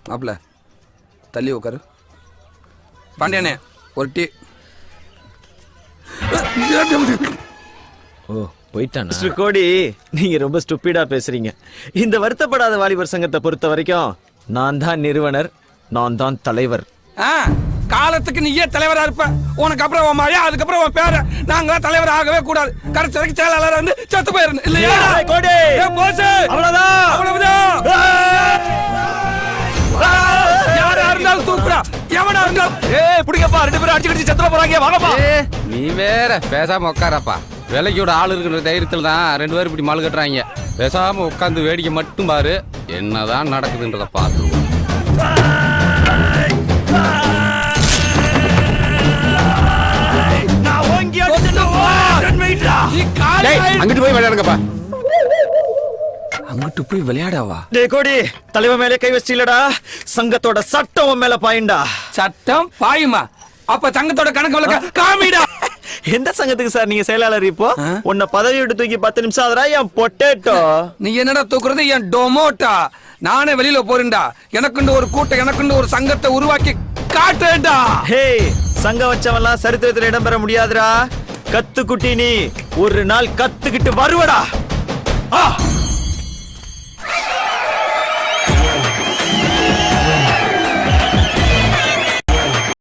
மாப்பிள்ள தள்ளி உட்காரு. பாண்டியனே ஒரு டீ. ஓ போயிட்டான் மிஸ்டர் கோடி. நீங்க ரொம்ப ஸ்டூபிடா பேசுறீங்க. இந்த வருத்தப்படாத வாலிபர் சங்கத்தை பொறுத்த வரைக்கும் நான் தான் நிறுவனர், நான் தான் தலைவர். காலத்துக்கு நீயே தலைவரா இருப்ப. உனக்கு அப்புறம் உன் மழையா, அதுக்கப்புறம் உன் பேர. நாங்களாம் தலைவர் ஆகவே கூடாது. கடைசி வரைக்கும் செயலாளர் வந்து செத்து போயிருந்து இல்லையா கோடி? அவ்வளவுதான் அவ்வளவுதான். யாரா இருந்தாலும் தூக்குடா, எவனா இருந்தாலும். பிடிக்கப்பா, 2 பேரும் அடிச்சு செத்துற போறாங்க. வாங்கப்பா. நீ வேற பேசாம உட்காரப்பா. விலைக்கோட ஆள் இருக்கிற தைரியத்தில் தான் 2 பேரும் இப்படி மால் கட்டுறாங்க. பேசாம உட்காந்து வேடிக்கை மட்டும் பாரு, என்னதான் நடக்குதுன்றத பார்த்து. அங்கிட்டு போய் விளையாடுங்கப்பா. அங்கிட்டு போய் விளையாடவா? டேய் கோடி, தலைவர் மேலே கை வச்சிலடா. சங்கத்தோட சட்டம் மேல பாயுண்டா. சட்டம் பாயுமா? அப்ப சங்கத்தோட கணக்கு வழக்க காமிடா. எந்த சங்கத்துக்கு சார் நீங்க செயலாளர்? இப்போ உன்னை பதவி விட்டு தூக்கி 10 நிமிஷம் ஆகுறா. என் பொட்டேட்டோ. நீ என்னடா தூக்குறது? என் டொமோட்டா. நானே வெளியில போறேன்டா. எனக்குண்டு ஒரு கூட்டம், எனக்குண்டு ஒரு சங்கத்தை உருவாக்கி காட்டேன்டா. ஹே, சங்கம் வச்சவன்லாம் சரித்திரத்தில் இடம் பெற முடியாதுடா. கத்துக்குட்டி, நீ ஒரு நாள் கத்துக்கிட்டு வருவடா.